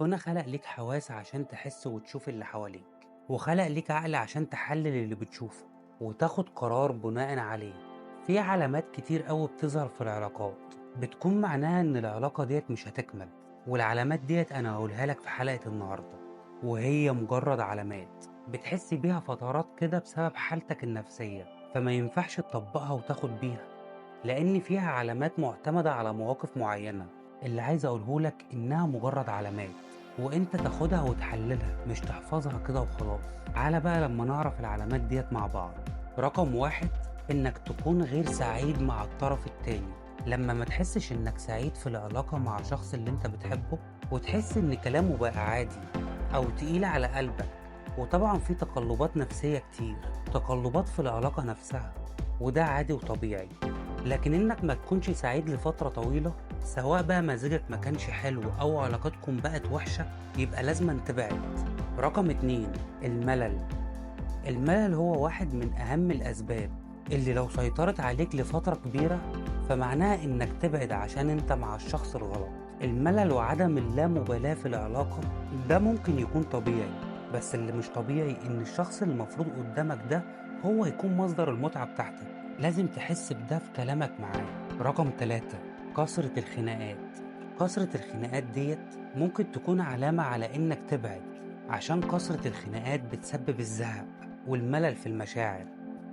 ربنا خلق ليك حواس عشان تحس وتشوف اللي حواليك، وخلق ليك عقل عشان تحلل اللي بتشوفه وتاخد قرار بناء عليه. في علامات كتير قوي بتظهر في العلاقات بتكون معناها ان العلاقة ديت مش هتكمل، والعلامات ديت انا هقولها لك في حلقة النهاردة. وهي مجرد علامات بتحس بيها فترات كده بسبب حالتك النفسية، فما ينفعش تطبقها وتاخد بيها، لأن فيها علامات معتمدة على مواقف معينة. اللي عايز أقولهولك إنها مجرد علامات، وإنت تاخدها وتحللها مش تحفظها كده وخلاص. تعالى بقى لما نعرف العلامات ديت مع بعض. رقم واحد، إنك تكون غير سعيد مع الطرف التاني. لما ما تحسش إنك سعيد في العلاقة مع شخص اللي إنت بتحبه، وتحس إن كلامه بقى عادي أو تقيل على قلبك. وطبعا في تقلبات نفسية كتير، تقلبات في العلاقة نفسها، وده عادي وطبيعي. لكن إنك ما تكونش سعيد لفترة طويلة، سواء بقى مزاجك ما كانش حلو أو علاقتكم بقت وحشة، يبقى لازم تبعد. رقم اتنين، الملل. الملل هو واحد من أهم الأسباب اللي لو سيطرت عليك لفترة كبيرة فمعناها إنك تبعد عشان إنت مع الشخص الغلط. الملل وعدم اللامبالاة في العلاقة ده ممكن يكون طبيعي، بس اللي مش طبيعي إن الشخص اللي المفروض قدامك ده هو يكون مصدر المتعة بتاعتك. لازم تحس بده في كلامك معاه. رقم تلاتة، كثرة الخناقات. كثرة الخناقات ديت ممكن تكون علامة على إنك تبعد، عشان كثرة الخناقات بتسبب الزهق والملل في المشاعر.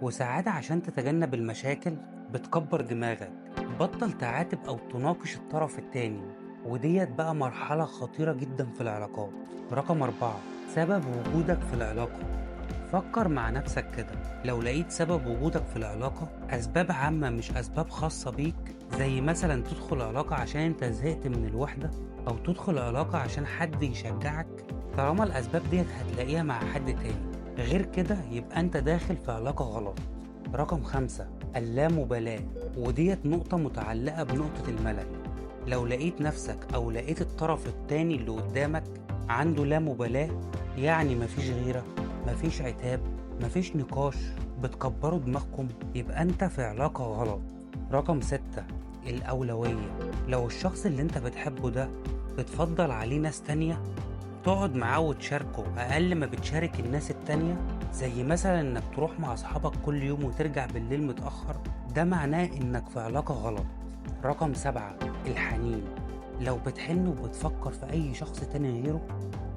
وساعات عشان تتجنب المشاكل بتكبر دماغك، بطل تعاتب أو تناقش الطرف التاني، وديت بقى مرحلة خطيرة جدا في العلاقات. رقم أربعة، سبب وجودك في العلاقة. فكر مع نفسك كده، لو لقيت سبب وجودك في العلاقة أسباب عامة مش أسباب خاصة بيك، زي مثلا تدخل علاقة عشان انت زهقت من الوحدة، أو تدخل علاقة عشان حد يشجعك، طالما الأسباب ديت هتلاقيها مع حد تاني. غير كده يبقى انت داخل في علاقة غلط. رقم خمسة، اللامبالاة، وديت نقطة متعلقة بنقطة الملل. لو لقيت نفسك أو لقيت الطرف التاني اللي قدامك عنده لا مبالاة، يعني مفيش غيرة، مفيش عتاب، مفيش نقاش، بتكبروا دماغكم، يبقى انت في علاقة غلط. رقم ستة، الأولوية. لو الشخص اللي انت بتحبه ده بتفضل عليه ناس تانية، تقعد معاه وتشاركه أقل ما بتشارك الناس التانية، زي مثلا إنك تروح مع أصحابك كل يوم وترجع بالليل متأخر، ده معناه إنك في علاقة غلط. رقم سبعة، الحنين. لو بتحن وبتفكر في أي شخص تاني غيره،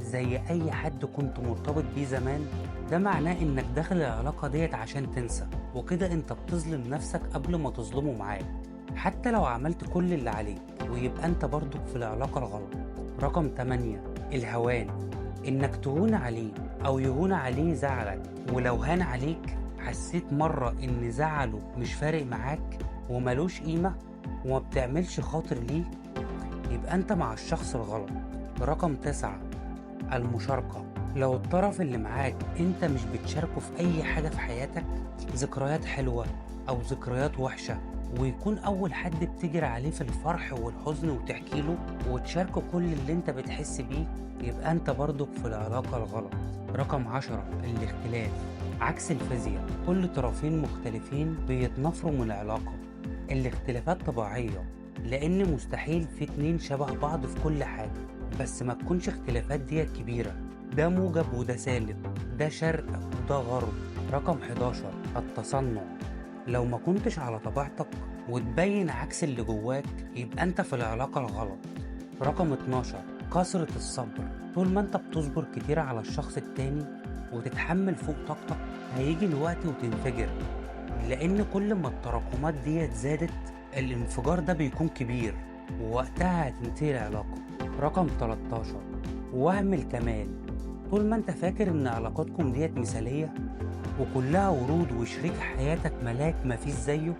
زي أي حد كنت مرتبط بيه زمان، ده معناه إنك داخل العلاقة ديت عشان تنسى، وكده إنت بتظلم نفسك قبل ما تظلمه معاك، حتى لو عملت كل اللي عليك، ويبقى أنت برضك في العلاقة الغلط. رقم 8، الهوان. إنك تهون عليه أو يهون عليه زعلك، ولو هان عليك حسيت مرة إن زعله مش فارق معاك وملوش قيمة وما بتعملش خاطر ليه، يبقى أنت مع الشخص الغلط. رقم 9، المشاركة. لو الطرف اللي معاك أنت مش بتشاركه في أي حاجة في حياتك، ذكريات حلوة أو ذكريات وحشة، ويكون أول حد بتجري عليه في الفرح والحزن وتحكي له وتشاركه كل اللي أنت بتحس بيه، يبقى أنت برضك في العلاقة الغلط. رقم 10، الاختلاف. عكس الفيزياء، كل طرفين مختلفين بيتنافروا من العلاقة. الاختلافات طبيعية، لأن مستحيل في اتنين شبه بعض في كل حاجة، بس ما تكونش اختلافات ديت كبيرة، ده موجب وده سالب، ده شرق وده غرب. رقم 11، التصنع. لو ما كنتش على طبيعتك وتبين عكس اللي جواك، يبقى انت في العلاقة الغلط. رقم 12، كثرة الصبر. طول ما انت بتصبر كتير على الشخص التاني وتتحمل فوق طاقتك، هيجي الوقت وتنفجر، لأن كل ما التراكمات ديت زادت الانفجار ده بيكون كبير، ووقتها هتنتهي العلاقة. رقم 13، وهم الكمال. طول ما انت فاكر ان علاقاتكم ديت مثالية وكلها ورود وشريك حياتك ملاك مفيش زيه،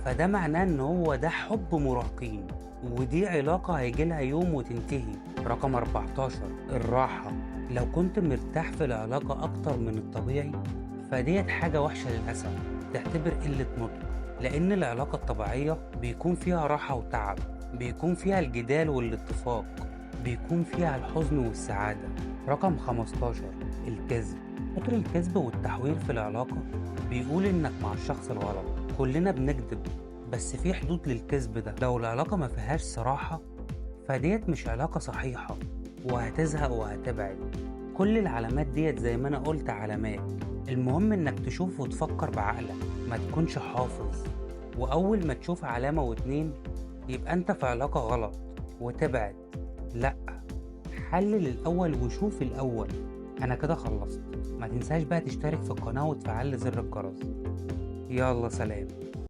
فده معناه ان هو ده حب مراهقين، ودي علاقة هيجيلها يوم وتنتهي. رقم 14، الراحة. لو كنت مرتاح في العلاقة اكتر من الطبيعي، فديت حاجة وحشة للأسف، تعتبر قلة نضج، لأن العلاقة الطبيعية بيكون فيها راحة وتعب، بيكون فيها الجدال والاتفاق، بيكون فيها الحزن والسعادة. رقم 15، الكذب. كتر الكذب والتحوير في العلاقة بيقول إنك مع الشخص الغلط. كلنا بنكذب، بس في حدود للكذب ده. لو العلاقة ما فيهاش صراحة فديت مش علاقة صحيحة، وهتزهق وهتبعد. كل العلامات ديت زي ما أنا قلت علامات، المهم إنك تشوف وتفكر بعقلك، ما تكونش حافظ. وأول ما تشوف علامة واتنين يبقى أنت في علاقة غلط وتبعد. لأ، حلل الأول وشوف الأول. أنا كده خلصت. ما تنساش بقى تشترك في القناة وتفعل زر الجرس. يلا سلام.